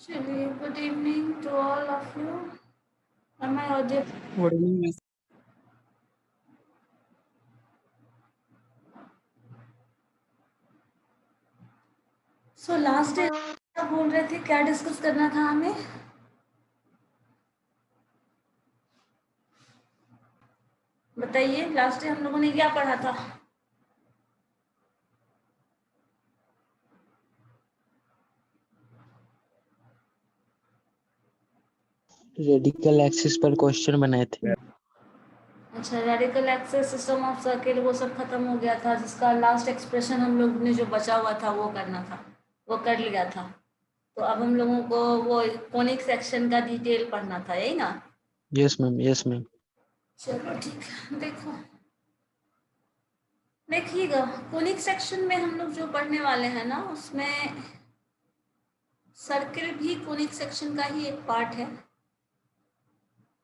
चलिए, good evening to all of you. Am I audible? Good evening. So last day क्या बोल रहे थे, क्या डिस्कस करना था हमें? बताइए, लास्ट डे हम लोगों ने क्या पढ़ा था? रेडिकल एक्सिस पर क्वेश्चन बनाए थे। अच्छा, radical axis, system of circle, वो सब खत्म हो गया था, जिसका लास्ट एक्सप्रेशन हम लोग ने जो बचा हुआ था वो करना था, वो कर लिया था. तो अब हम लोगों को वो कोनिक सेक्शन का डिटेल पढ़ना था, यही ना? Yes ma'am, yes ma'am. चलो ठीक है, देखिएगा कोनिक सेक्शन में हम लोग जो पढ़ने वाले हैं ना, उसमें सर्किल भी कोनिक सेक्शन का ही एक पार्ट है.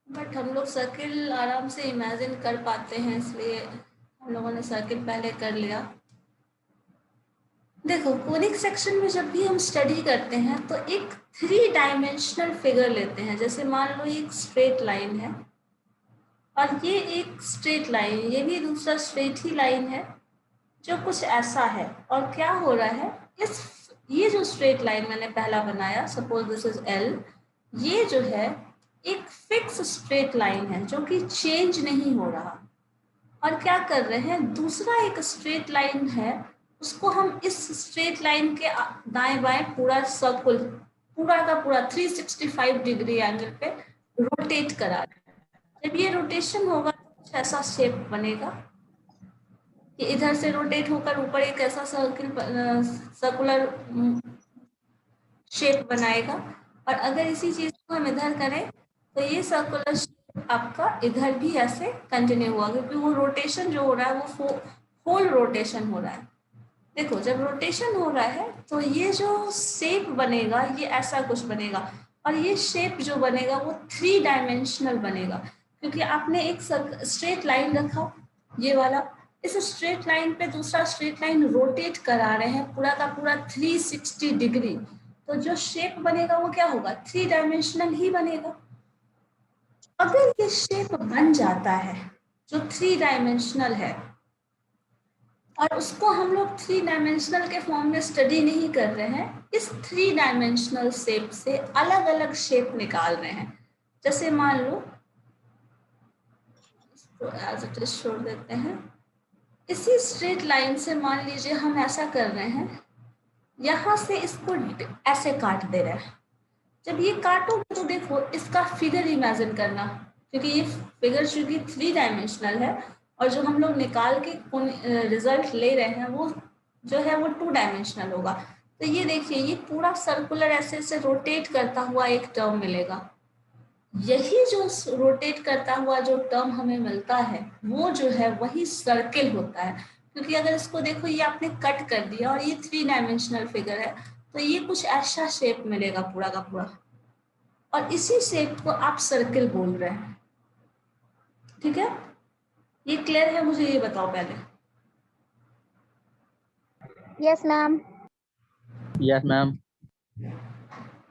बट हम लोग सर्किल आराम से इमेजिन कर पाते हैं, इसलिए हम लोगों ने सर्किल पहले कर लिया. देखो, कोनिक सेक्शन में जब भी हम स्टडी करते हैं तो एक 3 डायमेंशनल फिगर लेते हैं. जैसे मान लो ये एक स्ट्रेट लाइन है और ये एक स्ट्रेट लाइन, ये भी दूसरा स्ट्रेट ही लाइन है जो कुछ ऐसा है. और क्या हो रहा है, ये जो स्ट्रेट लाइन मैंने पहला बनाया, सपोज दिस इज एल, ये जो है एक फिक्स स्ट्रेट लाइन है जो कि चेंज नहीं हो रहा. और क्या कर रहे हैं, दूसरा एक स्ट्रेट लाइन है, उसको हम इस स्ट्रेट लाइन के दाएं बाएं पूरा सर्कल, पूरा का पूरा 365 डिग्री एंगल पे रोटेट करा रहे हैं. जब ये रोटेशन होगा तो कुछ ऐसा शेप बनेगा कि इधर से रोटेट होकर ऊपर एक ऐसा सर्कुलर शेप बनाएगा. और अगर इसी चीज को हम इधर करें तो ये सर्कुलर शेप आपका इधर भी ऐसे कंटिन्यू हुआ, क्योंकि वो रोटेशन जो हो रहा है वो होल रोटेशन हो रहा है. देखो, जब रोटेशन हो रहा है तो ये जो शेप बनेगा ये ऐसा कुछ बनेगा. और ये शेप जो बनेगा वो 3 डायमेंशनल बनेगा, क्योंकि आपने एक स्ट्रेट लाइन रखा, ये वाला, इस स्ट्रेट लाइन पे दूसरा स्ट्रेट लाइन रोटेट करा रहे हैं पूरा का पूरा 360 डिग्री. तो जो शेप बनेगा वो क्या होगा, 3 डायमेंशनल ही बनेगा. अगर ये शेप बन जाता है जो 3 डायमेंशनल है, और उसको हम लोग 3 डायमेंशनल के फॉर्म में स्टडी नहीं कर रहे हैं, इस 3 डायमेंशनल शेप से अलग अलग शेप निकाल रहे हैं. जैसे मान लो, इसको एज इट इज छोड़ देते हैं. इसी स्ट्रेट लाइन से मान लीजिए हम ऐसा कर रहे हैं, यहाँ से इसको ऐसे काट दे रहे हैं. जब ये काटोगे तो देखो इसका फिगर इमेजिन करना, क्योंकि ये फिगर चूंकि 3 डायमेंशनल है और जो हम लोग निकाल के रिजल्ट ले रहे हैं वो जो है वो 2 डायमेंशनल होगा. तो ये देखिए, ये पूरा सर्कुलर ऐसे रोटेट करता हुआ एक टर्म मिलेगा. यही जो रोटेट करता हुआ जो टर्म हमें मिलता है वो जो है वही सर्किल होता है. क्योंकि अगर इसको देखो, ये आपने कट कर दिया और ये 3 डायमेंशनल फिगर है, तो ये कुछ ऐसा शेप मिलेगा पूरा का पूरा, और इसी शेप को आप सर्किल बोल रहे हैं. ठीक है, ये क्लियर है? मुझे ये बताओ पहले. Yes ma'am. Yes ma'am.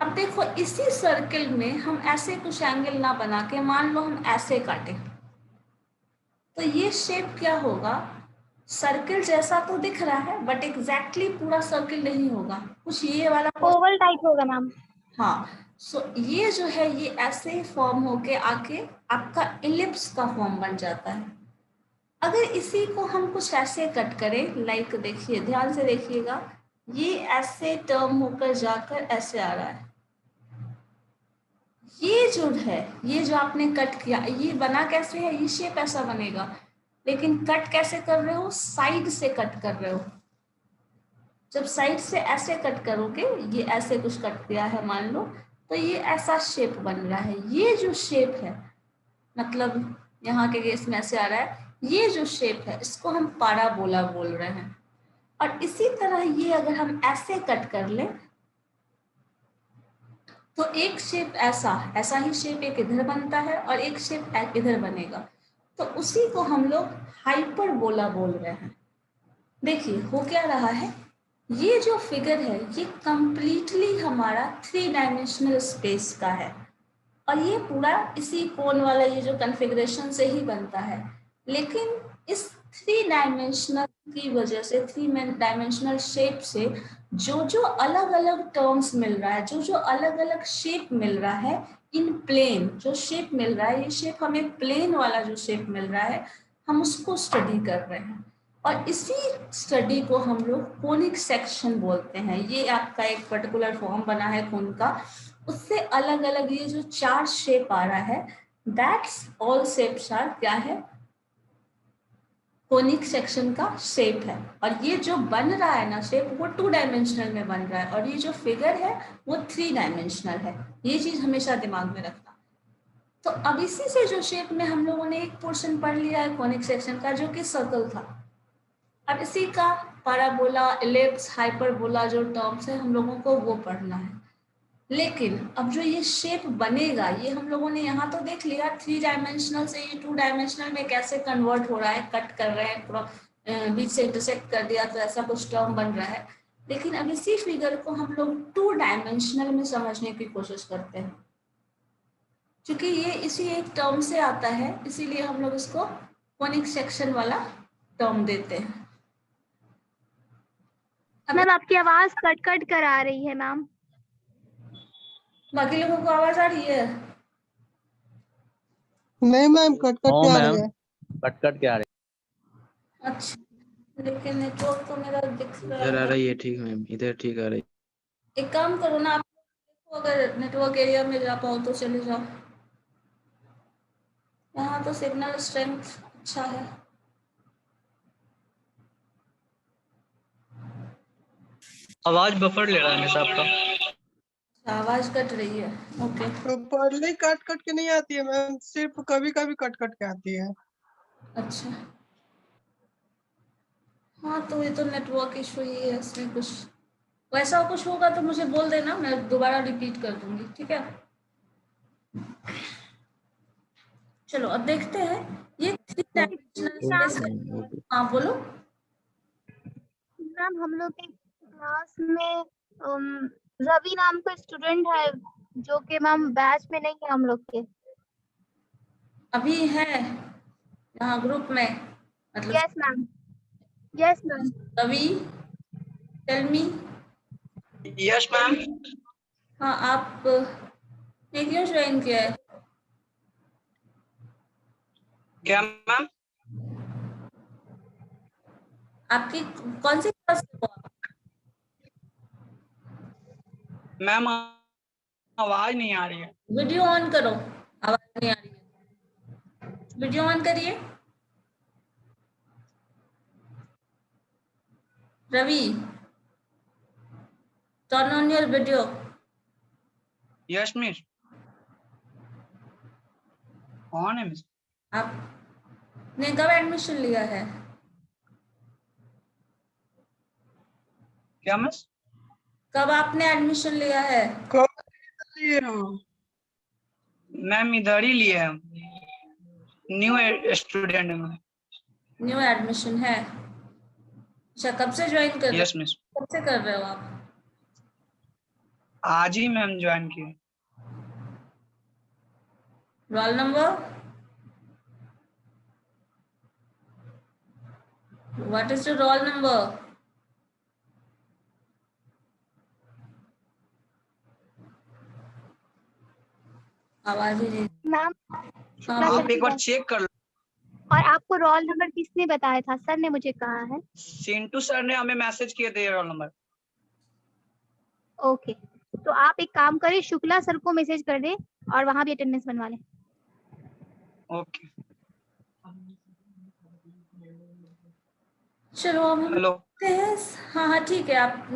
अब देखो, इसी सर्किल में हम ऐसे कुछ एंगल ना बना के, मान लो हम ऐसे काटें, तो ये शेप क्या होगा, सर्किल जैसा तो दिख रहा है बट एग्जैक्टली पूरा सर्किल नहीं होगा, कुछ ये वाला ओवल टाइप होगा मैम। हाँ. सो ये जो है ये ऐसे ही फॉर्म होके आके आपका इलिप्स का फॉर्म बन जाता है. अगर इसी को हम कुछ ऐसे कट करें, लाइक देखिए, ध्यान से देखिएगा, ये ऐसे टर्म होकर जाकर ऐसे आ रहा है. ये जो है, ये जो आपने कट किया, ये बना कैसे है, ये शेप ऐसा बनेगा, लेकिन कट कैसे कर रहे हो, साइड से कट कर रहे हो. जब साइड से ऐसे कट करोगे, ये ऐसे कुछ कट किया है मान लो, तो ये ऐसा शेप बन रहा है. ये जो शेप है, मतलब यहाँ के केस में ऐसे आ रहा है, ये जो शेप है इसको हम पाराबोला बोल रहे हैं. और इसी तरह ये अगर हम ऐसे कट कर लें तो एक शेप ऐसा ऐसा ही शेप एक इधर बनता है और एक शेप इधर बनेगा. तो उसी को हम लोग हाइपरबोला बोल रहे हैं. देखिए हो क्या रहा है, ये जो फिगर है ये कंप्लीटली हमारा 3 डायमेंशनल स्पेस का है और ये पूरा इसी कोन वाला ये जो कॉन्फ़िगरेशन से ही बनता है। लेकिन इस 3 डायमेंशनल की वजह से 3 डायमेंशनल शेप से जो अलग अलग टर्म्स मिल रहा है, जो अलग अलग शेप मिल रहा है इन प्लेन, जो शेप मिल रहा है, ये शेप हमें प्लेन वाला जो शेप मिल रहा है हम उसको स्टडी कर रहे हैं और इसी स्टडी को हम लोग कोनिक सेक्शन बोलते हैं। ये आपका एक पर्टिकुलर फॉर्म बना है कोन का, उससे अलग अलग ये जो 4 शेप आ रहा है, दैट्स ऑल शेप्स आर क्या है, कोनिक सेक्शन का शेप है। और ये जो बन रहा है ना शेप, वो 2 डायमेंशनल में बन रहा है और ये जो फिगर है वो 3 डायमेंशनल है। ये चीज हमेशा दिमाग में रखना। तो अब इसी से जो शेप में हम लोगों ने एक पोर्शन पढ़ लिया है कोनिक सेक्शन का, जो कि सर्कल था। अब इसी का पैराबोला, इलिप्स, हाइपरबोला जो टर्म्स है हम लोगों को वो पढ़ना है। लेकिन अब जो ये शेप बनेगा, ये हम लोगों ने यहाँ तो देख लिया 3 डायमेंशनल से ये 2 डायमेंशनल में कैसे कन्वर्ट हो रहा है, कट कर रहे हैं, बीच से इंटरसेक्ट कर दिया तो ऐसा कुछ टर्म बन रहा है। लेकिन अब इसी फिगर को हम लोग 2 डायमेंशनल में समझने की कोशिश करते हैं। क्योंकि ये इसी एक टर्म से आता है, इसीलिए हम लोग इसको कोनिक सेक्शन वाला टर्म देते हैं। मैम आपकी आवाज कट कट कर आ रही है मैम। बाकी लोगों को आवाज आ रही है? नहीं मैम, कट कट के आ रही है। कट कट के आ रही अच्छा, लेकिन नेटवर्क तो मेरा दिख है। रहा इधर आ है। रही है ठीक मैम, इधर ठीक आ रही एक काम करो ना, आप देखो अगर नेटवर्क एरिया में जा पाओ तो चले जाओ। यहाँ तो सिग्नल स्ट्रेंथ अच्छा है। आवाज बफर ले रहा है हमेशा आपका। अच्छा, आवाज कट रही है, ओके। तो पढ़ने कट कट के नहीं आती है मैम, सिर्फ कभी कभी कट कट के आती है। अच्छा, हाँ तो ये तो नेटवर्क इशू ही है, इसमें कुछ वैसा कुछ होगा तो मुझे बोल देना, मैं दोबारा रिपीट कर दूंगी, ठीक है। चलो अब देखते हैं ये 3 डायमेंशनल स्पेस है। है। हाँ बोलो। मैम हम लोग के क्लास में रवि नाम का स्टूडेंट है जो कि मैम बैच में नहीं है हम लोग के। अभी है यहाँ ग्रुप में, मतलब yes ma'am, yes ma'am. Ravi, tell me. Yes ma'am. हाँ, आप ने क्यों ज्वाइन किया है? क्या मैम? आपकी कौन सी क्लास से हो आप? मैम आवाज नहीं आ रही है। वीडियो ऑन करो, आवाज नहीं आ रही है, वीडियो ऑन करिए। Ravi, turn on your video. Yes miss. कौन है मिस? आपने कब एडमिशन लिया है? क्या मिस? कब आपने एडमिशन लिया है? कब लिए हो? मैम इधर ही लिए हम, न्यू स्टूडेंट में। न्यू एडमिशन है? अच्छा, कब से ज्वाइन कर रहे यस हो? मिस। कब से कर रहे हो आप? आज ही मैम ज्वाइन किए। Roll number? What is your roll number? आवाज ही नहीं। मैम हाँ, आप एक बार चेक कर लो। और आपको रोल नंबर किसने बताया था? सर ने मुझे कहा है। सिंटू सर ने हमें मैसेज किए थे रोल नंबर। ओके, तो आप एक काम करें, शुक्ला सर को मैसेज कर दें और वहां भी अटेंडेंस बनवा लें। ओके। चलो अब हम हेलो। देखते हैं। हाँ हाँ ठीक है, आप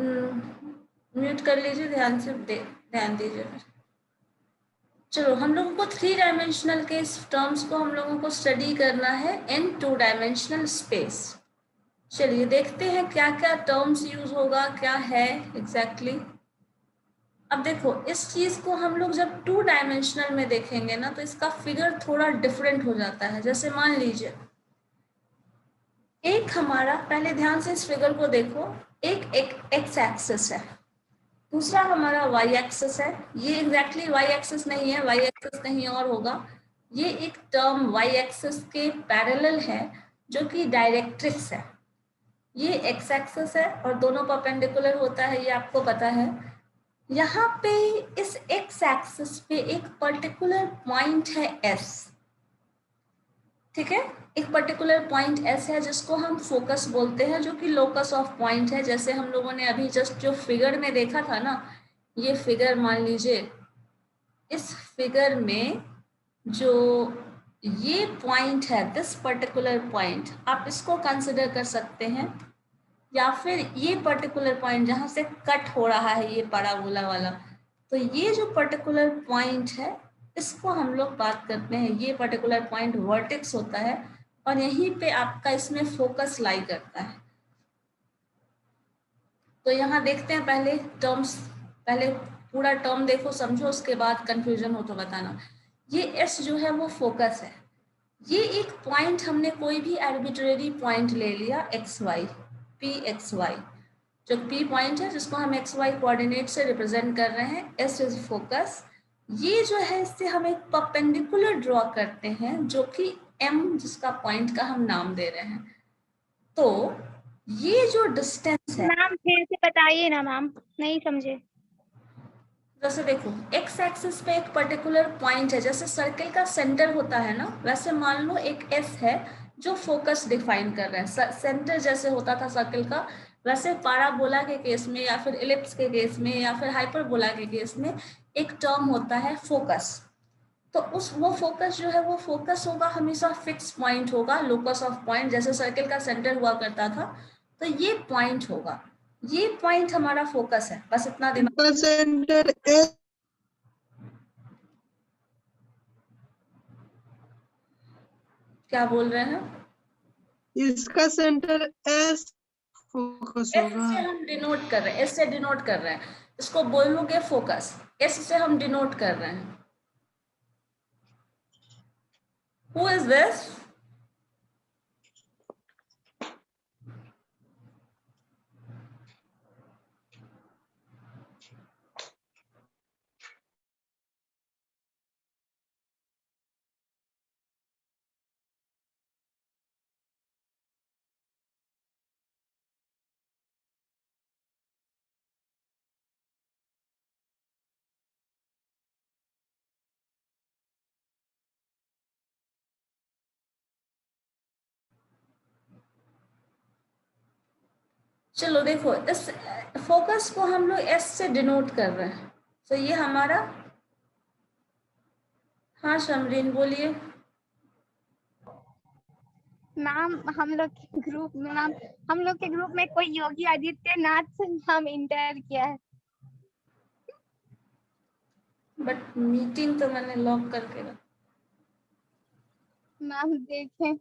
म्यूट कर लीजिए, ध्यान से ध्यान दीजिए। चलो, हम लोगों को 3 डायमेंशनल के इस टर्म्स को हम लोगों को स्टडी करना है इन 2 डायमेंशनल स्पेस। चलिए देखते हैं क्या क्या टर्म्स यूज होगा, क्या है एग्जैक्टली। अब देखो, इस चीज को हम लोग जब 2 डायमेंशनल में देखेंगे ना तो इसका फिगर थोड़ा डिफरेंट हो जाता है। जैसे मान लीजिए एक हमारा, पहले ध्यान से इस फिगर को देखो, एक एक्स एक्सिस है, दूसरा हमारा वाई एक्सिस है। ये एग्जैक्टली वाई एक्सिस नहीं है, वाई एक्सिस कहीं और होगा। ये एक टर्म वाई एक्सिस के पैरेलल है जो कि डायरेक्ट्रिक्स है। ये एक्स एक्सिस है और दोनों परपेंडिकुलर होता है, ये आपको पता है। यहाँ पे इस एक्स एक्सिस पे एक पर्टिकुलर पॉइंट है एस, ठीक है। एक पर्टिकुलर पॉइंट एस है जिसको हम फोकस बोलते हैं, जो कि लोकस ऑफ पॉइंट है। जैसे हम लोगों ने अभी जस्ट जो फिगर में देखा था ना, ये फिगर मान लीजिए, इस फिगर में जो ये पॉइंट है, दिस पर्टिकुलर पॉइंट, आप इसको कंसिडर कर सकते हैं, या फिर ये पर्टिकुलर पॉइंट जहां से कट हो रहा है ये पैराबोला वाला, तो ये जो पर्टिकुलर पॉइंट है इसको हम लोग बात करते हैं। ये पर्टिकुलर पॉइंट वर्टेक्स होता है और यहीं पे आपका इसमें फोकस लाई करता है। तो यहाँ देखते हैं पहले टर्म्स, पहले पूरा टर्म देखो समझो, उसके बाद कंफ्यूजन हो तो बताना। ये एस जो है वो फोकस है। ये एक पॉइंट हमने कोई भी आर्बिट्रेरी पॉइंट ले लिया x y, P x y, जो पी पॉइंट है जिसको हम एक्स वाई कोऑर्डिनेट से रिप्रेजेंट कर रहे हैं, एस इज फोकस। ये जो है इससे हम एक परपेंडिकुलर ड्रॉ करते हैं जो कि एम, जिसका पॉइंट का हम नाम दे रहे हैं। तो ये जो डिस्टेंस है, मैम फिर से बताइए ना मैम, नहीं समझे। जैसे देखो एक्स एक्सिस पे एक पर्टिकुलर पॉइंट है, जैसे सर्कल का सेंटर होता है ना, वैसे मान लो एक एस है जो फोकस डिफाइन कर रहा है। सेंटर जैसे होता था सर्कल का, वैसे पैराबोला के केस में या फिर इलिप्स के केस में या फिर हाइपरबोला के केस में एक टर्म होता है फोकस। तो वो फोकस जो है वो फोकस होगा, हमेशा फिक्स पॉइंट होगा, लोकस ऑफ पॉइंट, जैसे सर्कल का सेंटर हुआ करता था, तो ये पॉइंट होगा, ये पॉइंट हमारा फोकस है। बस इतना दिमाग। इसका सेंटर एस, क्या बोल रहे हैं? इसका सेंटर एस फोकस एस होगा। से हम डिनोट कर रहे हैं, एस से डिनोट कर रहे हैं, इसको बोलोगे फोकस, एस से हम डिनोट कर रहे हैं। Who is this? चलो देखो, इस फोकस को हम लोग एस से डिनोट कर रहे हैं, तो ये हमारा, हाँ शमरीन बोलिए। मैम हम लोग के ग्रुप में, मैम हम लोग के ग्रुप में कोई योगी आदित्यनाथ से नाम इंटर किया है। बट मीटिंग तो मैंने लॉक करके रखा। मैम देखें।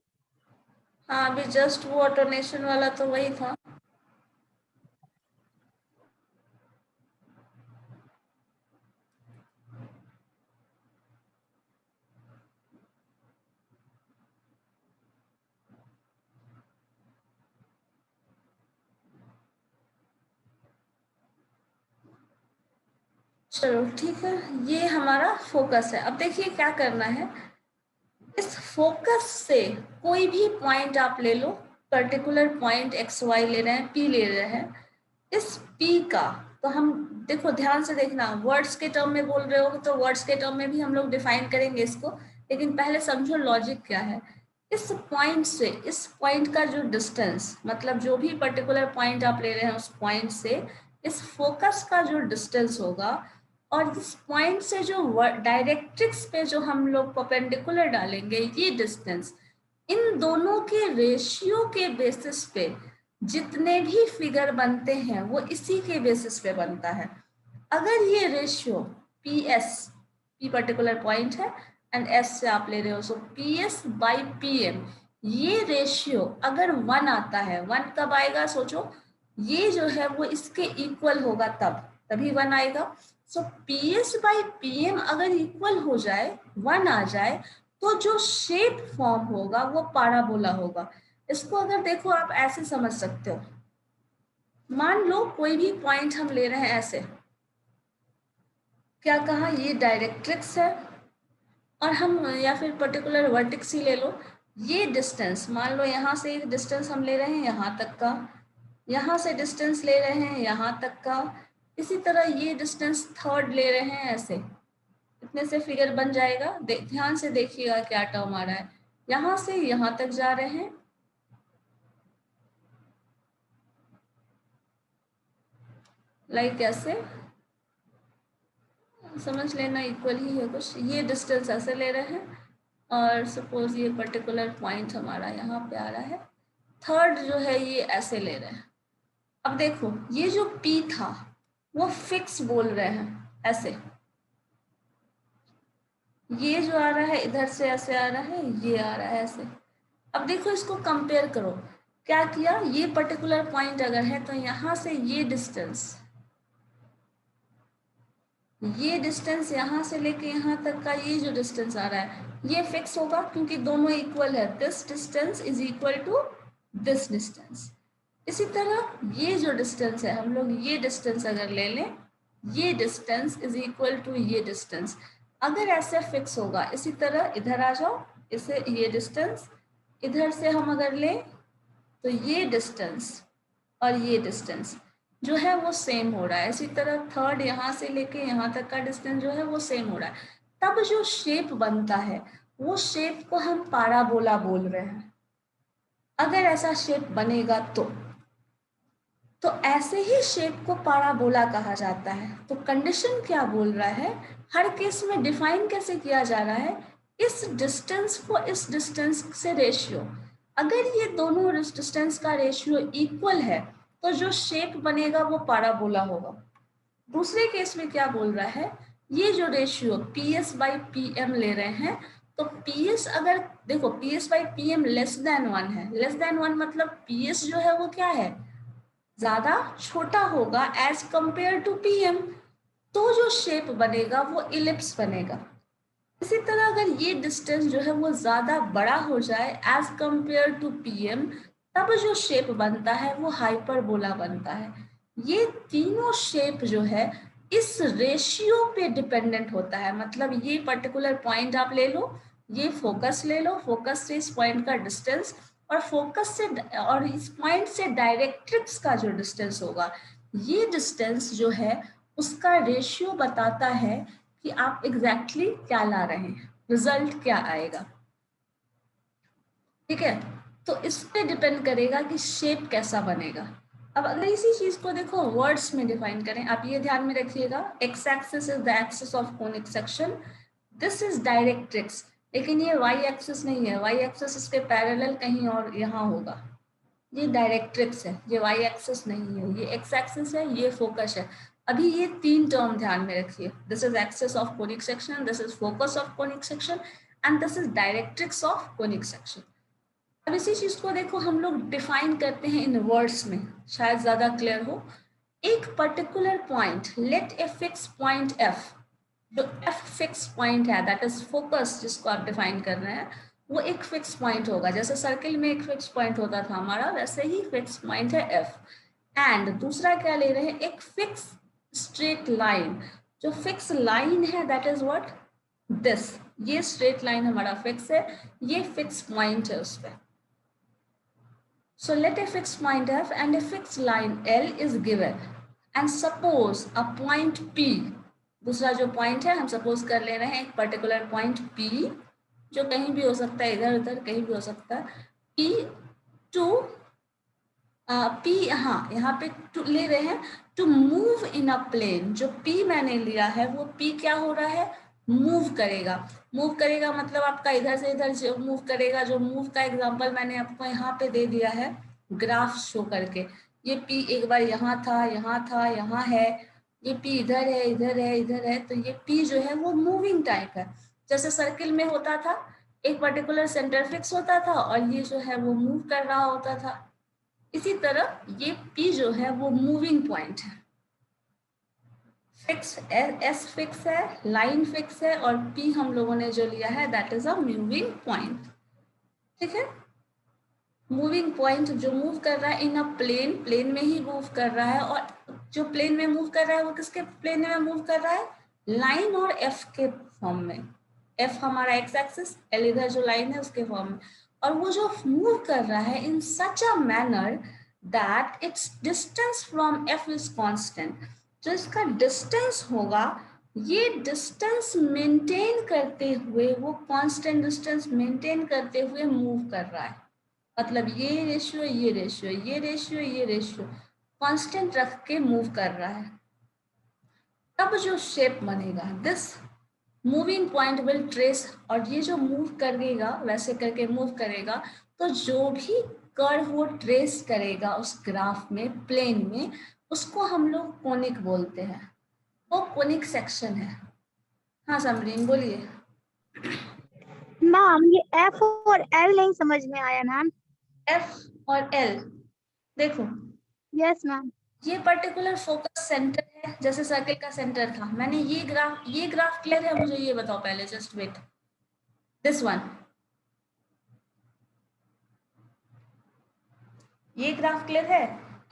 हाँ अभी जस्ट वो ऑटोनेशन वाला तो वही था। चलो ठीक है, ये हमारा फोकस है। अब देखिए क्या करना है, इस फोकस से कोई भी पॉइंट आप ले लो, पर्टिकुलर पॉइंट एक्स वाई ले रहे हैं, पी ले रहे हैं, इस पी का, तो हम देखो ध्यान से देखना, वर्ड्स के टर्म में बोल रहे हो तो वर्ड्स के टर्म में भी हम लोग डिफाइन करेंगे इसको, लेकिन पहले समझो लॉजिक क्या है। इस पॉइंट से इस पॉइंट का जो डिस्टेंस, मतलब जो भी पर्टिकुलर पॉइंट आप ले रहे हैं उस पॉइंट से इस फोकस का जो डिस्टेंस होगा, और इस पॉइंट से जो डायरेक्ट्रिक्स पे जो हम लोग परपेंडिकुलर डालेंगे ये डिस्टेंस, इन दोनों के रेशियो के बेसिस पे जितने भी फिगर बनते हैं वो इसी के बेसिस पे बनता है। अगर ये ratio P S, P particular point है एंड एस से आप ले रहे हो, so P S by P M, ये रेशियो अगर 1 आता है, 1 कब आएगा सोचो, ये जो है वो इसके इक्वल होगा तभी 1 आएगा। So P S by P M अगर इक्वल हो जाए, 1 आ जाए, तो जो शेप फॉर्म होगा वो पैराबोला होगा। इसको अगर देखो आप ऐसे समझ सकते हो, मान लो कोई भी पॉइंट हम ले रहे हैं ऐसे, क्या कहा, ये डायरेक्ट्रिक्स है, और हम या फिर पर्टिकुलर वर्टेक्स ही ले लो, ये डिस्टेंस मान लो यहाँ से एक डिस्टेंस हम ले रहे हैं यहाँ तक का, यहाँ से डिस्टेंस ले रहे हैं यहाँ तक का, इसी तरह ये डिस्टेंस थर्ड ले रहे हैं ऐसे, इतने से फिगर बन जाएगा। ध्यान से देखिएगा क्या टर्म आ रहा है, यहाँ से यहाँ तक जा रहे हैं, लाइक ऐसे, समझ लेना इक्वल ही है कुछ, ये डिस्टेंस ऐसे ले रहे हैं, और सपोज ये पर्टिकुलर पॉइंट हमारा यहाँ पे आ रहा है, थर्ड जो है ये ऐसे ले रहे हैं। अब देखो ये जो P था वो फिक्स बोल रहे हैं ऐसे, ये जो आ रहा है इधर से ऐसे आ रहा है, ये आ रहा है ऐसे। अब देखो इसको कंपेयर करो, क्या किया, ये पर्टिकुलर पॉइंट अगर है तो यहाँ से ये डिस्टेंस यहाँ से लेके यहाँ तक का ये जो डिस्टेंस आ रहा है ये फिक्स होगा क्योंकि दोनों इक्वल है, this distance is equal to this distance. इसी तरह ये जो डिस्टेंस है, हम लोग ये डिस्टेंस अगर ले लें, ये डिस्टेंस इज इक्वल टू ये डिस्टेंस, अगर ऐसे फिक्स होगा। इसी तरह इधर आ जाओ, इसे ये डिस्टेंस इधर से हम अगर लें तो ये डिस्टेंस और ये डिस्टेंस जो है वो सेम हो रहा है। इसी तरह थर्ड यहाँ से लेके यहाँ तक का डिस्टेंस जो है वो सेम हो रहा है। तब जो शेप बनता है वो शेप को हम पाराबोला बोल रहे हैं। अगर ऐसा शेप बनेगा तो ऐसे ही शेप को पाराबोला कहा जाता है। तो कंडीशन क्या बोल रहा है, हर केस में डिफाइन कैसे किया जा रहा है, इस डिस्टेंस को इस डिस्टेंस से रेशियो, अगर ये दोनों डिस्टेंस का रेशियो इक्वल है तो जो शेप बनेगा वो पाराबोला होगा। दूसरे केस में क्या बोल रहा है, ये जो रेशियो PS/PM ले रहे हैं, तो PS अगर देखो PS/PM लेस देन 1 है, लेस देन 1 मतलब PS जो है वो क्या है, ज्यादा छोटा होगा एज कंपेयर टू PM, तो जो शेप बनेगा वो इलिप्स बनेगा। इसी तरह अगर ये डिस्टेंस जो है वो ज्यादा बड़ा हो जाए एज कंपेयर टू PM, तब जो शेप बनता है वो हाइपरबोला बनता है। ये तीनों शेप जो है इस रेशियो पे डिपेंडेंट होता है। मतलब ये पर्टिकुलर पॉइंट आप ले लो, ये फोकस ले लो, फोकस से इस पॉइंट का डिस्टेंस, और फोकस से और इस पॉइंट से डायरेक्ट्रिक्स का जो डिस्टेंस होगा, ये डिस्टेंस जो है उसका रेशियो बताता है कि आप एग्जैक्टली क्या ला रहे हैं, रिजल्ट क्या आएगा। ठीक है, तो इस पे डिपेंड करेगा कि शेप कैसा बनेगा। अब अगर इसी चीज को देखो वर्ड्स में डिफाइन करें, आप ये ध्यान में रखिएगा, x axis is the axis of conic section, this is directrix, लेकिन ये वाई एक्सिस नहीं है, वाई एक्सिस इसके पैरेलल कहीं और यहाँ होगा, ये डायरेक्ट्रिक्स है, ये वाई एक्सिस नहीं है, ये एक्स एक्सिस है, ये फोकस है। अभी ये तीन टर्म ध्यान में रखिए, this is axis of conic section, this is focus of conic section, and this is directrix of conic section. अब इसी चीज को देखो हम लोग डिफाइन करते हैं इन वर्ड्स में, शायद ज्यादा क्लियर हो। एक particular point, let a fix point F, जो F फिक्स पॉइंट है, दैट इज फोकस जिसको आप डिफाइन कर रहे हैं, वो एक फिक्स पॉइंट होगा। जैसे सर्किल में एक फिक्स पॉइंट होता था हमारा, वैसे ही फिक्स पॉइंट है F। एंड दूसरा क्या ले रहे हैं, एक फिक्स स्ट्रेट लाइन, जो फिक्स लाइन है दैट इज व्हाट, दिस, ये स्ट्रेट लाइन हमारा फिक्स है, ये फिक्स पॉइंट है उस पर। So let a fixed point F and a fixed line L is given, and suppose a point P, दूसरा जो पॉइंट है हम सपोज कर ले रहे हैं एक पर्टिकुलर पॉइंट P, जो कहीं भी हो सकता है, इधर उधर कहीं भी हो सकता है, P टू P, हाँ यहाँ पे टू ले रहे हैं, to move in a plane, जो P मैंने लिया है वो P क्या हो रहा है, मूव करेगा। मूव करेगा मतलब आपका इधर से इधर मूव करेगा। जो मूव का एग्जांपल मैंने आपको यहाँ पे दे दिया है ग्राफ शो करके, ये P एक बार यहाँ था, यहाँ था, यहाँ है, ये P इधर है, इधर है, इधर है, तो ये P जो है वो मूविंग टाइप है। जैसे सर्किल में होता था, एक पर्टिकुलर सेंटर फिक्स होता था और ये जो है वो मूव कर रहा होता था। इसी तरह ये P जो है वो मूविंग पॉइंट है। फिक्स S फिक्स है, लाइन फिक्स है, और P हम लोगों ने जो लिया है that is a moving point. ठीक है, मूविंग पॉइंट जो मूव कर रहा है इन अ प्लेन, प्लेन में ही मूव कर रहा है, और जो प्लेन में मूव कर रहा है वो किसके प्लेन में मूव कर रहा है, लाइन और एफ के फॉर्म में। एफ हमारा एक्स एक्सिस, एल इधर जो लाइन है उसके फॉर्म में, और वो जो मूव कर रहा है in such a manner that its distance from F is constant. जो इसका डिस्टेंस होगा, ये डिस्टेंस मेंटेन करते हुए, वो कांस्टेंट डिस्टेंस मेंटेन करते हुए मूव कर रहा है। मतलब ये रेशियो, ये रेशियो, ये रेशियो, ये रेशियो कांस्टेंट रख के मूव कर रहा है। तब जो शेप बनेगा, this moving point will trace, और ये जो मूव करेगा वैसे करके मूव करेगा, तो जो भी कर्व वो ट्रेस करेगा उस ग्राफ में, प्लेन में, उसको हम लोग कोनिक बोलते हैं। वो कोनिक सेक्शन है। हाँ समरीन बोलिए। मैम ये एफ और एल नहीं समझ में आया मैम। एफ और एल, देखो यस मैम। ये पर्टिकुलर फोकस सेंटर है, जैसे सर्किल का सेंटर था। मैंने ये ग्राफ क्लियर है? मुझे ये बताओ पहले, जस्ट वेट, दिस वन, ये ग्राफ क्लियर है?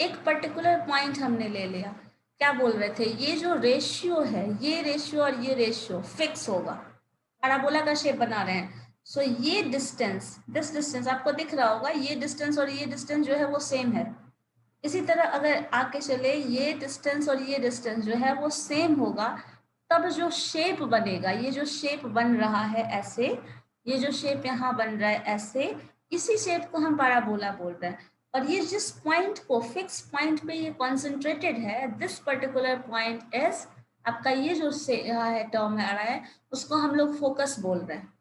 एक पर्टिकुलर पॉइंट हमने ले लिया, क्या बोल रहे थे, ये जो रेशियो है, ये रेशियो और ये रेशियो फिक्स होगा, पैराबोला का शेप बना रहे हैं। सो ये डिस्टेंस, दिस डिस्टेंस आपको दिख रहा होगा, ये डिस्टेंस और ये डिस्टेंस जो है वो सेम है। इसी तरह अगर आके चले, ये डिस्टेंस और ये डिस्टेंस जो है वो सेम होगा, तब जो शेप बनेगा, ये जो शेप बन रहा है ऐसे, ये जो शेप यहाँ बन रहा है ऐसे, इसी शेप को हम पैराबोला बोल रहे हैं। और ये जिस पॉइंट को, फिक्स पॉइंट पे ये कॉन्सेंट्रेटेड है, दिस पर्टिकुलर पॉइंट इज आपका, ये जो है टर्म आ रहा है, उसको हम लोग फोकस बोल रहे हैं।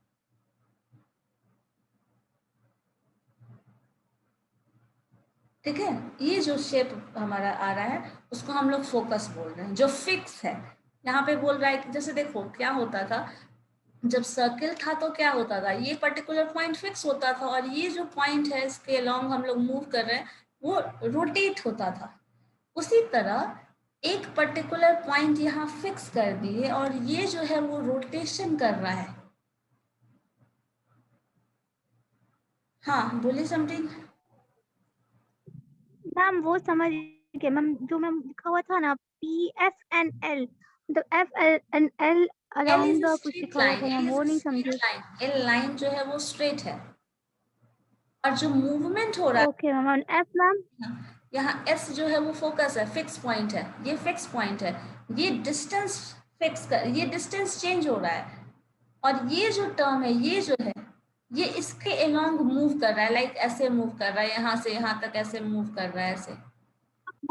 ठीक है, ये जो शेप हमारा आ रहा है उसको हम लोग फोकस बोल रहे हैं, जो फिक्स है। यहाँ पे बोल रहा है कि जैसे देखो क्या होता था, जब सर्किल था तो क्या होता था, ये पर्टिकुलर पॉइंट फिक्स होता था, और ये जो पॉइंट है इसके अलोंग हम लोग मूव कर रहे हैं वो रोटेट होता था। उसी तरह एक पर्टिकुलर पॉइंट यहाँ फिक्स कर दिए, और ये जो है वो रोटेशन कर रहा है। हाँ बोलिए समथिंग। मैम वो समझ गए मैम, जो मैम लिखा हुआ था ना पी एफ एंड एल, मतलब F L and L around the कुछ लिखा हुआ था मैम, वो नहीं समझे। एल लाइन जो है वो स्ट्रेट है, और जो मूवमेंट हो रहा है, ओके मैम। एफ मैम, यहाँ एस जो है वो फोकस है, फिक्स पॉइंट है, ये फिक्स पॉइंट है। ये डिस्टेंस फिक्स कर, ये डिस्टेंस चेंज हो रहा है, और ये जो टर्म है, ये जो है, ये इसके अलोंग मूव कर रहा है, लाइक ऐसे मूव कर रहा है, यहाँ से यहाँ तक ऐसे मूव कर रहा है ऐसे।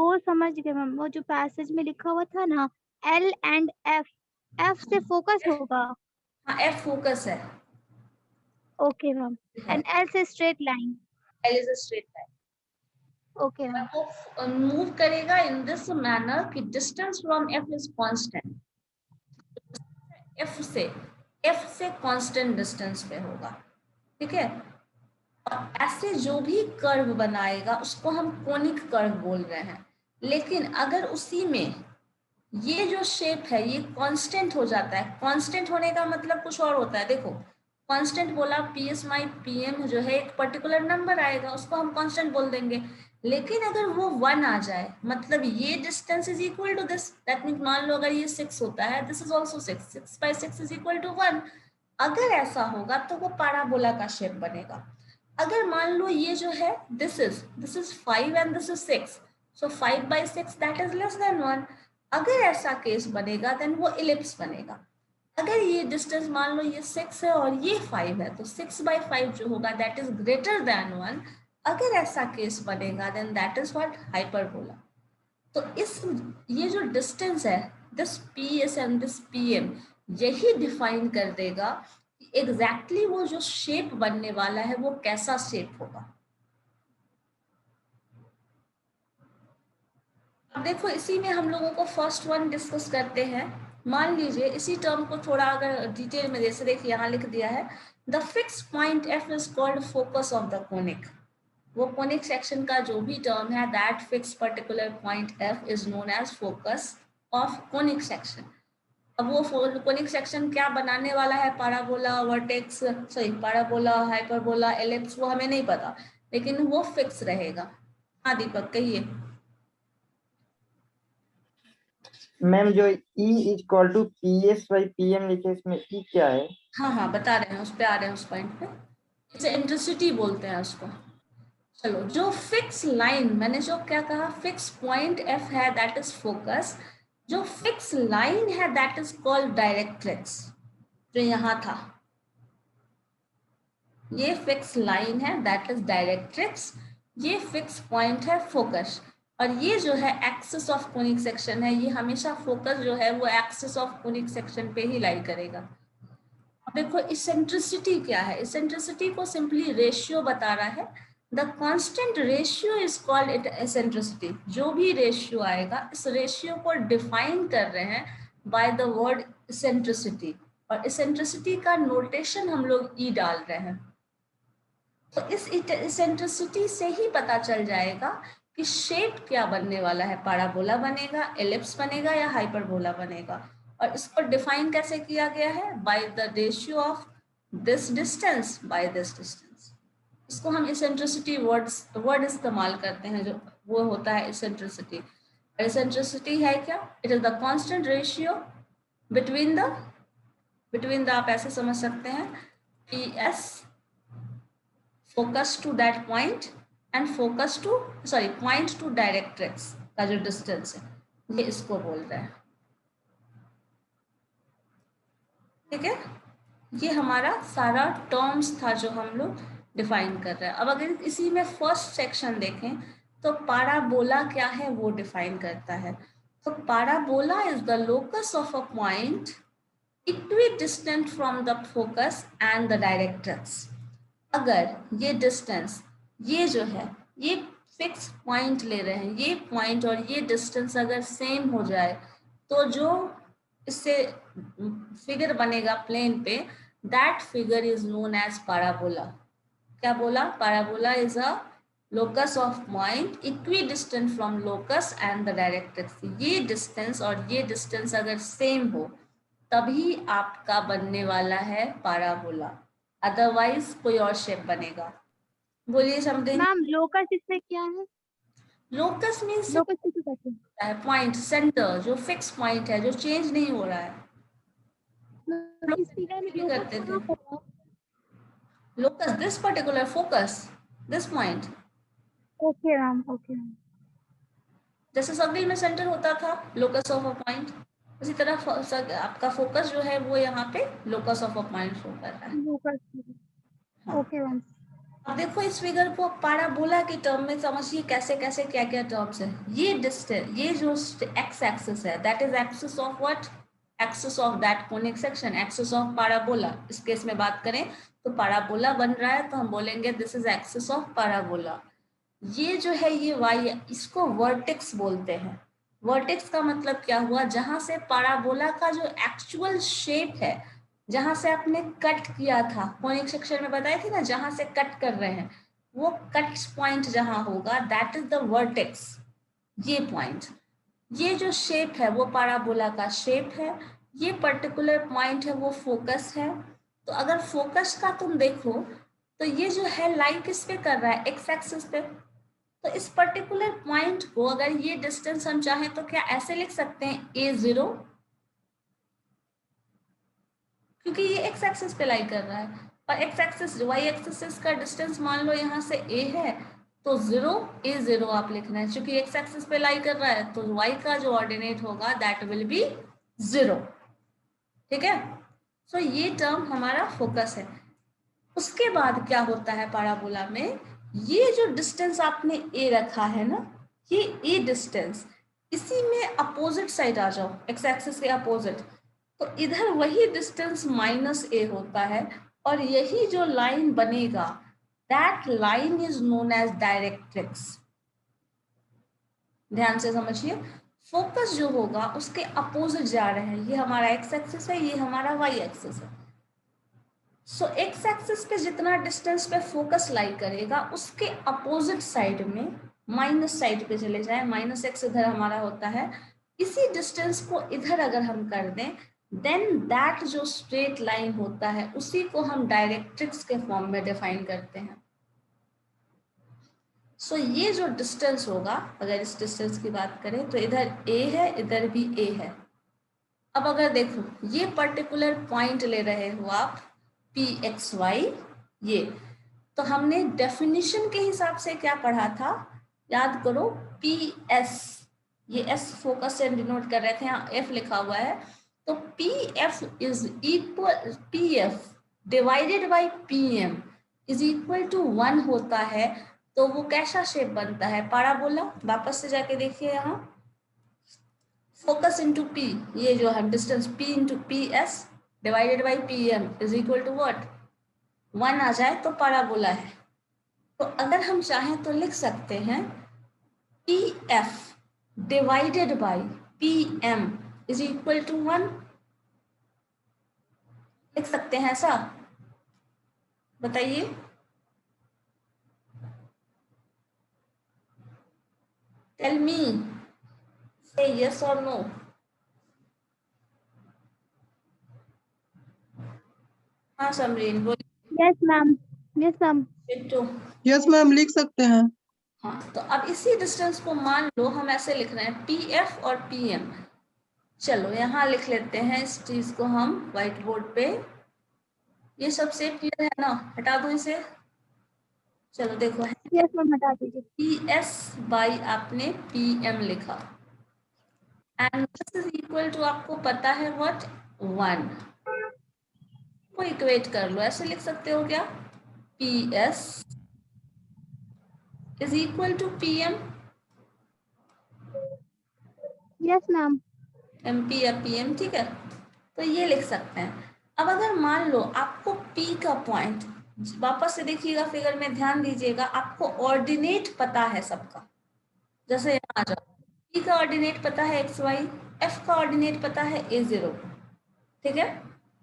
वो समझ गए मैम, वो जो पैसेज में लिखा हुआ था ना एल एंड एफ, एफ से फोकस होगा। हाँ एफ फोकस है, ओके मैम। एंड एल से straight line. L is a straight line. Okay ma'am. वो मूव करेगा इन दिस मैनर कि distance from F is constant, F से कांस्टेंट डिस्टेंस पे होगा। ठीक है, और ऐसे जो भी कर्व बनाएगा उसको हम कोनिक कर्व बोल रहे हैं। लेकिन अगर उसी में ये जो शेप है ये कांस्टेंट हो जाता है, कांस्टेंट होने का मतलब कुछ और होता है। देखो कांस्टेंट बोला, पीएस माई पीएम जो है एक पर्टिकुलर नंबर आएगा, उसको हम कांस्टेंट बोल देंगे। लेकिन अगर वो 1 आ जाए, मतलब ये distance is equal to this, that mean मान लो अगर ये 6 होता है, this is also 6, 6 by 6 is equal to 1। अगर ऐसा होगा तो वो पैराबोला का शेप बनेगा। अगर मान लो ये जो है this is 5 and this is 6, so 5 by 6 that is less than 1। अगर ऐसा केस बनेगा देन वो इलिप्स बनेगा। अगर ये डिस्टेंस मान लो ये 6 है और ये 5 है, तो 6 by 5 जो होगा दैट इज ग्रेटर देन 1। अगर ऐसा केस बनेगा then that is what, hyperbola. तो इस, ये जो डिस्टेंस है, this P S and this P M, यही डिफाइन कर देगा कि एग्जैक्टली वो जो शेप बनने वाला है वो कैसा शेप होगा। अब देखो इसी में हम लोगों को फर्स्ट वन डिस्कस करते हैं। मान लीजिए इसी टर्म को थोड़ा अगर डिटेल में जैसे देखिए यहाँ लिख दिया है, the fix point F is called focus of the conic. वो कोनिक सेक्शन का जो भी टर्म है, that fix particular point F is known as focus of conic section. अब वो कोनिक सेक्शन क्या बनाने वाला है, parabola, vertex, sorry parabola, hyperbola, ellipse, वो हमें नहीं पता। लेकिन वो फिक्स रहेगा। हाँ दीपक कहिए। मैम जो E equal to PS by PM लिखे इसमें E क्या है? हाँ बता रहे हैं, उस पे आ रहे हैं, उस पॉइंट पे। इसे इंटेंसिटी बोलते हैं उसको। चलो, जो फिक्स लाइन, मैंने जो क्या कहा, फिक्स पॉइंट F है दैट इज फोकस। जो फिक्स लाइन है दैट इज कॉल्ड डायरेक्ट्रिक्स, जो यहाँ था ये फिक्स लाइन है दैट इज डायरेक्ट्रिक्स, ये फिक्स पॉइंट है फोकस। और ये जो है एक्सिस ऑफ कोनिक सेक्शन है, ये हमेशा फोकस जो है वो एक्सिस ऑफ कोनिक सेक्शन पे ही लाई करेगा। अब देखो इसेंट्रिसिटी क्या है, इसेंट्रिसिटी को सिंपली रेशियो बता रहा है। The constant ratio is called it eccentricity. जो भी रेशियो आएगा, इस रेशियो को डिफाइन कर रहे हैं बाय द वर्ड इसेंट्रिसिटी, और इसेंट्रिसिटी का नोटेशन हम लोग ई डाल रहे हैं। तो इस इसेंट्रिसिटी से ही पता चल जाएगा कि शेप क्या बनने वाला है, पैराबोला बनेगा, एलिप्स बनेगा या हाइपरबोला बनेगा। और इसको डिफाइन कैसे किया गया है, by the ratio of this distance by this distance. इसको हम इसेंट्रिसिटी वर्ड इस्तेमाल करते हैं, जो वो होता है इसेंट्रिसिटी। इसेंट्रिसिटी है क्या, it is the constant ratio between the आप ऐसे समझ सकते हैं कि S focus to that point and point to directrix का जो डिस्टेंस है, ये इसको बोल रहे हैं। ठीक है, ये हमारा सारा टर्म्स था जो हम लोग डिफाइन कर रहे हैं। अब अगर इसी में फर्स्ट सेक्शन देखें तो पैराबोला क्या है वो डिफाइन करता है। तो parabola is the locus of a point equidistant from the focus and the directrix. अगर ये डिस्टेंस, ये जो है ये फिक्स पॉइंट ले रहे हैं, ये पॉइंट और ये डिस्टेंस अगर सेम हो जाए तो जो इससे फिगर बनेगा प्लेन पे, that figure is known as parabola. क्या बोला, parabola is a locus of point equidistant from locus and the directrix. ये डिस्टेंस और ये डिस्टेंस अगर सेम हो तभी आपका बनने वाला है पैराबोला, अदरवाइज कोई और शेप बनेगा। बोलिए समथिंग। मैम लोकस इसमें क्या है? लोकस मीन्स लोकस किसे कहते हैं? पॉइंट, सेंटर, जो फिक्स पॉइंट है, जो चेंज नहीं हो रहा है। इस फिगर में भी लोकस करते थे। कहाँ होगा? Locus, this particular focus, this point. Okay ma'am, okay ma'am. जैसे सर्किल में सेंटर होता था लोकस ऑफ अ पॉइंट, उसी तरह आपका फोकस जो है वो यहाँ पे locus of a point show कर रहा है। लोकस, हाँ। Okay ma'am. अब देखो इस फिगर को पैराबोला के टर्म में समझिए कैसे कैसे क्या क्या टर्म्स है। ये डिस्टेंस, ये जो एक्स एक्सिस है that is axis of what, axis of that conic section, axis of parabola. इस केस में बात करें तो पैराबोला बन रहा है तो हम बोलेंगे this is axis of parabola. ये जो है ये वाई, इसको वर्टेक्स बोलते हैं। वर्टेक्स का मतलब क्या हुआ, जहां से पैराबोला का जो एक्चुअल शेप है, जहां से आपने कट किया था, कोनिक सेक्शन में बताई थी ना, जहां से कट कर रहे हैं, वो कट पॉइंट जहां होगा दैट इज द वर्टेक्स। ये पॉइंट, ये जो शेप है वो पैराबोला का शेप है, ये पर्टिकुलर पॉइंट है वो फोकस है। तो अगर फोकस का तुम देखो तो ये जो है लाई किस पे कर रहा है, एक्स एक्सिस पे। तो इस पर्टिकुलर पॉइंट को अगर ये डिस्टेंस हम चाहें तो क्या ऐसे लिख सकते हैं A0, क्योंकि ये एक्स एक्सिस पे लाई कर रहा है, और एक्स एक्सिस वाई एक्सिस का डिस्टेंस मान लो यहाँ से A है तो 0 A0 आप लिख रहे हैं। क्योंकि एक्स एक्सिस पे लाई कर रहा है तो y का जो ऑर्डिनेट होगा दैट विल बी 0। ठीक है, सो ये टर्म हमारा फोकस है। उसके बाद क्या होता है पैराबोला में, ये जो डिस्टेंस आपने A रखा है ना, ये A डिस्टेंस, इसी में अपोजिट साइड आ जाओ, एक्स एक्सिस के अपोजिट, तो इधर वही डिस्टेंस -a होता है, और यही जो लाइन बनेगा that line is known as directrix. ध्यान से समझिए, फोकस जो होगा उसके अपोजिट जा रहे हैं, ये हमारा एक्स एक्सिस है, ये हमारा वाई एक्सिस है। सो एक्स एक्सिस पे जितना डिस्टेंस पे फोकस लाई करेगा उसके अपोजिट साइड में माइनस साइड पे चले जाए, -x इधर हमारा होता है, इसी डिस्टेंस को इधर अगर हम कर दें देन दैट जो स्ट्रेट लाइन होता है उसी को हम डायरेक्ट्रिक्स के फॉर्म में डिफाइन करते हैं। सो ये जो डिस्टेंस होगा, अगर इस डिस्टेंस की बात करें तो इधर a है, इधर भी a है। अब अगर देखो ये पर्टिकुलर पॉइंट ले रहे हो आप pxy, ये तो हमने डेफिनेशन के हिसाब से क्या पढ़ा था, याद करो, ps, ये s फोकस से डिनोट कर रहे थे, यहाँ f लिखा हुआ है, तो pf is equal, pf divided by pm is equal to 1 होता है। तो वो कैसा शेप बनता है, पैराबोला। वापस से जाके देखिए, यहाँ फोकस इनटू p, ये जो है distance p into ps divided by pm is equal to what, 1 आ जाए तो पैराबोला है। तो अगर हम चाहें तो लिख सकते हैं pf divided by pm is equal to 1, लिख सकते हैं ऐसा, बताइए। टेल मी, से यस और नो। हाँ समरीन बोलिए। Yes ma'am, yes ma'am. Bittu. Yes ma'am, लिख सकते हैं। हाँ, तो अब इसी डिस्टेंस को मान लो हम ऐसे लिख रहे हैं pf और pm। चलो यहाँ लिख लेते हैं इस चीज को हम व्हाइट बोर्ड पे। ये सब सेम क्लियर है ना, हटा दो इसे। चलो देखो, यस मैम, हटा दीजिए। ps बाई आपने pm लिखा, and this is equal to, आपको पता है व्हाट, 1 को इक्वेट कर लो, ऐसे लिख सकते हो क्या, ps is equal to pm, yes ma'am. mp या pm, ठीक है। तो ये लिख सकते हैं। अब अगर मान लो आपको p का पॉइंट, वापस से देखिएगा फिगर में, ध्यान दीजिएगा, आपको ऑर्डिनेट पता है सबका। जैसे यहाँ आ जाओ, p का ऑर्डिनेट पता है xy, f का ऑर्डिनेट पता है a0, ठीक है,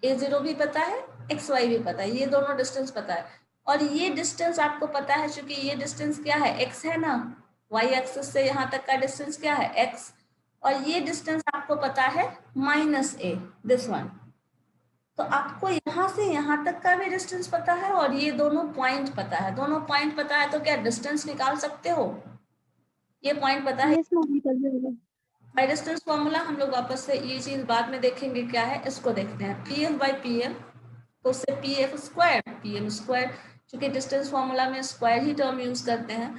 a0 भी पता है, xy भी पता है, ये दोनों डिस्टेंस पता है। और ये डिस्टेंस आपको पता है, चूंकि ये डिस्टेंस क्या है, x है ना, y एक्सिस से यहाँ तक का डिस्टेंस क्या है, x, और ये डिस्टेंस आपको पता है -a, दिस वन। तो आपको यहाँ से यहाँ तक का भी डिस्टेंस पता है और ये दोनों पॉइंट पता है। दोनों पॉइंट पता है तो क्या डिस्टेंस निकाल सकते हो, ये पॉइंट पता है। यस मैम, निकल जाएगा। बाय डिस्टेंस फॉर्मूला हम लोग वापस से ये चीज बाद में देखेंगे क्या है, इसको देखते हैं। pf बाई pm, तो उससे pf स्क्वायर pm स्क्वायर, चूंकि डिस्टेंस फॉर्मूला में स्क्वायर ही टर्म यूज करते हैं।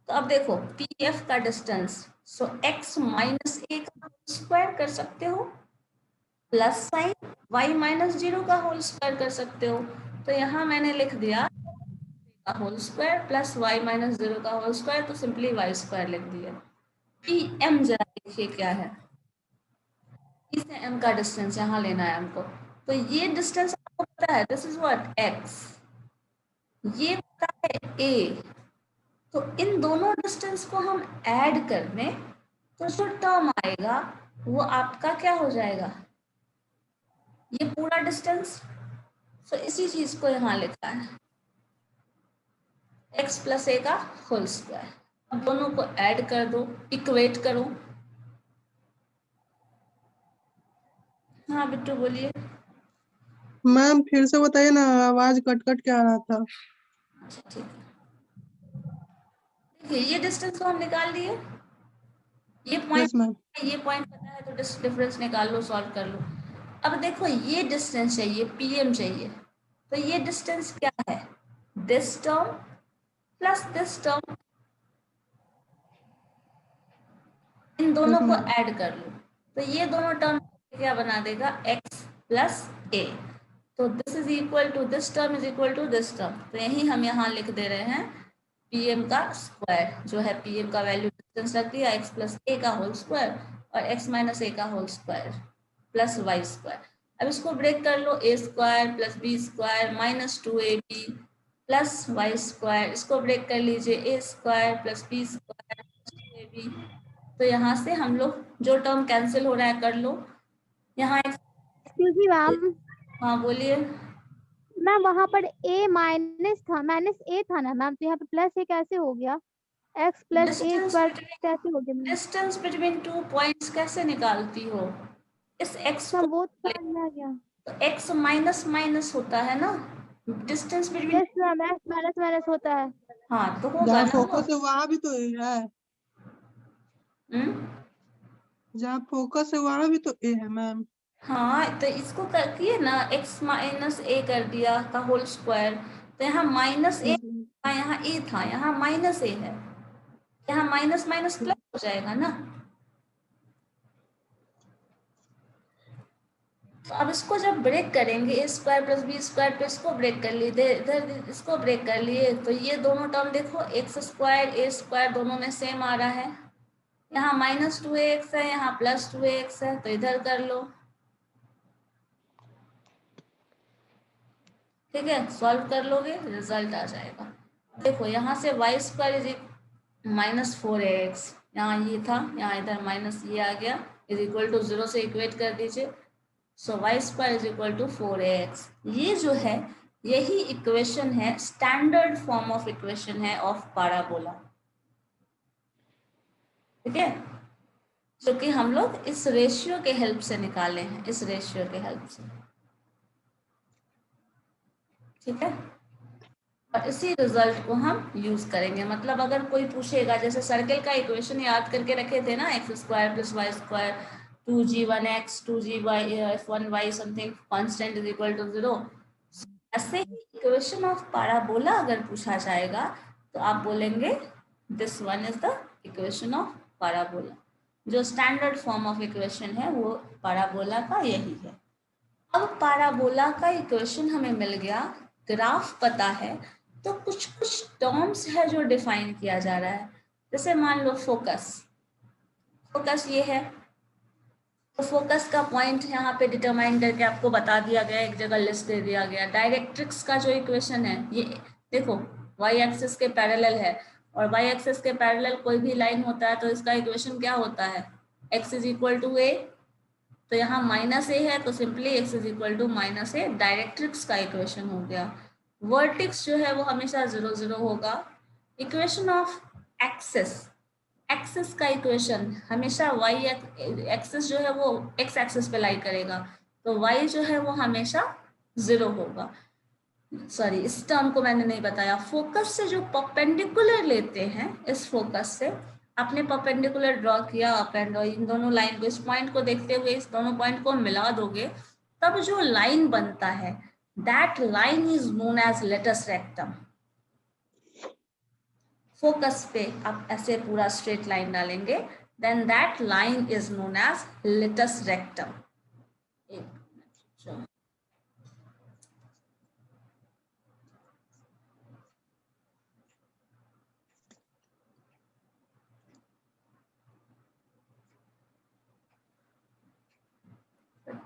तो अब देखो pf का distance, so x minus a का स्क्वायर कर सकते हो, प्लस साइन y माइनस 0 का होल स्क्वायर कर सकते हो। तो यहाँ मैंने लिख दिया का whole square plus y minus 0 का होल स्क्वायर, तो सिंपली y स्क्वायर लिख दिया। pm जरा देखिए क्या है, p से m का डिस्टेंस यहाँ लेना है हमको। तो ये डिस्टेंस आपको पता है, दिस इज व्हाट, x, ये पता है a। तो इन दोनों डिस्टेंस को हम ऐड कर दें तो जो टर्म आएगा वो आपका क्या हो जाएगा, ये पूरा डिस्टेंस। तो इसी चीज को यहाँ लिखा है, x प्लस a का होल स्क्वायर। अब दोनों को ऐड कर दो, इक्वेट करो। हाँ बिट्टू बोलिए। मैम फिर से बताइए ना, आवाज कट कट के आ रहा था। अच्छा ठीक है, देखिए ये डिस्टेंस को हम निकाल लिए, ये पॉइंट, यस मैम। ये पॉइंट पता है तो डिफरेंस निकाल लो, सॉल्व कर लो। अब देखो ये डिस्टेंस चाहिए, pm चाहिए, तो ये डिस्टेंस क्या है, this term plus this term, इन दोनों को ऐड कर लो। तो ये दोनों टर्म क्या बना देगा, x प्लस a। तो this is equal to this term is equal to this term. तो यही हम यहाँ लिख दे रहे हैं, pm का स्क्वायर जो है, pm का वैल्यू डिस्टेंस रख दिया, x प्लस a का होल स्क्वायर और x माइनस a का whole square plus y square. अब इसको ब्रेक कर लो, a square plus b square minus 2ab plus y square, इसको ब्रेक कर लीजिए, a square plus b square plus 2ab। तो यहाँ से हम लोग जो टर्म कैंसिल हो रहा है कर लो। यहाँ एक्सक्यूज मी मैम, हाँ बोलिए। मैम वहाँ पर a माइनस था, माइनस a था ना मैम, तो यहाँ पे प्लस a कैसे हो गया, x प्लस a स्क्वायर कैसे हो गया मैम? डिस्टेंस बिटवीन 2 पॉइंट्स कैसे निकालती हो, इस x मैम को, वो तो समझ में आ गया। तो x माइनस माइनस होता है ना, distance between, yes ma'am, S minus minus होता है। हाँ तो होगा जहाँ ना वो। फोकस है वहां भी तो ए है, हम्म, जहाँ फोकस है वहां भी तो ए है मैम। हाँ तो इसको किए ना, x माइनस ए कर दिया का होल स्क्वायर, तो यहाँ माइनस ए था, यहाँ ए था, यहाँ माइनस ए है, यहाँ माइनस माइनस प्लस हो जाएगा ना। तो अब इसको जब ब्रेक करेंगे, ए स्क्वायर प्लस बी स्क्वायर, तो इसको ब्रेक कर लिए, इधर इसको ब्रेक कर लिए, तो ये दोनों टर्म देखो, एक्स स्क्वायर ए स्क्वायर दोनों में सेम आ रहा है, यहाँ माइनस 2x है, यहाँ प्लस 2x है, तो इधर कर लो, ठीक है, सॉल्व कर लोगे, रिजल्ट आ जाएगा। देखो यहाँ से Y square is minus 4x, यहाँ ये था, यहाँ इधर माइनस ये आ गया, इज इक्वल टू 0 से इक्वेट कर दीजिए, so y square is equal to 4x। ये जो है यही इक्वेशन है, स्टैंडर्ड फॉर्म ऑफ इक्वेशन है ऑफ पैराबोला, ठीक है, जो कि हम लोग इस रेशियो के हेल्प से निकाले हैं, इस रेशियो के हेल्प से, ठीक है। और इसी रिजल्ट को हम यूज करेंगे, मतलब अगर कोई पूछेगा, जैसे सर्कल का इक्वेशन याद करके रखे थे ना, x square plus y square 2g1x 2g1y something constant is equal to 0, ऐसे ही इक्वेशन ऑफ पैराबोला अगर पूछा जाएगा तो आप बोलेंगे this one is the equation of parabola. जो स्टैंडर्ड फॉर्म ऑफ इक्वेशन है वो पैराबोला का यही है। अब पैराबोला का इक्वेशन हमें मिल गया, ग्राफ पता है, तो कुछ कुछ टर्म्स है जो डिफाइन किया जा रहा है। जैसे मान लो फोकस, फोकस ये है, तो फोकस का पॉइंट यहाँ पे डिटरमाइन करके आपको बता दिया गया, एक जगह लिस्ट दे दिया गया। डायरेक्ट्रिक्स का जो इक्वेशन है ये देखो, वाई एक्सिस के पैरेलल है, और वाई एक्सिस के पैरेलल कोई भी लाइन होता है तो इसका इक्वेशन क्या होता है, x is equal to a, तो यहाँ माइनस ए है तो simply x is equal to minus a, directrix का इक्वेशन हो गया। वर्टिक्स जो है वो हमेशा 0 0 होगा। इक्वेशन ऑफ एक्सिस, एक्सिस का इक्वेशन हमेशा वाई एक्सिस जो है वो एक्स एक्सिस पे लाई करेगा, तो वाई जो है वो हमेशा 0 होगा। सॉरी, इस टर्म को मैंने नहीं बताया। फोकस से जो परपेंडिकुलर लेते हैं, इस फोकस से आपने परपेंडिकुलर ड्रॉ किया अप एंड डाउन, इन दोनों लाइन को, इस पॉइंट को देखते हुए इस दोनों पॉइंट को मिला दोगे, तब जो लाइन बनता है that line is known as latus rectum. Focus पे आप ऐसे पूरा स्ट्रेट लाइन डालेंगे, then that line is known as latus rectum.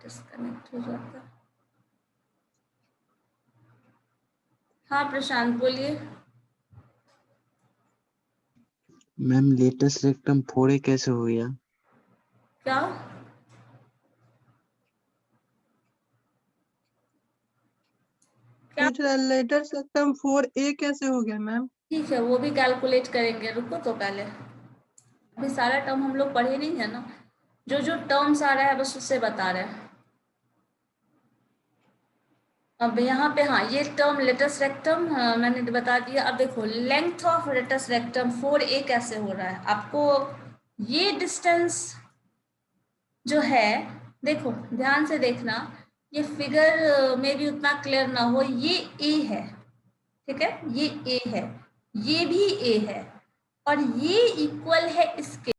Disconnect हो जाता है। हाँ प्रशांत बोलिए। मैम लेटेस्ट रेक्टम 4a कैसे हो गया? क्या क्या पूछ रहा है लेटर सेक्टम 4a कैसे हो गया मैम? ठीक है, वो भी कैलकुलेट करेंगे, रुको तो पहले, अभी सारा टर्म हम लोग पढ़े नहीं है ना, जो जो टर्म्स आ रहा है बस उससे बता रहे हैं। अब यहाँ पे हाँ, ये टर्म लेटस रेक्टम मैंने बता दिया। अब देखो length of latus rectum 4a कैसे हो रहा है, आपको ये डिस्टेंस जो है, देखो ध्यान से देखना, ये फिगर में भी उतना क्लियर ना हो, ये a है, ठीक है, ये a है, ये भी a है, और ये इक्वल है इसके,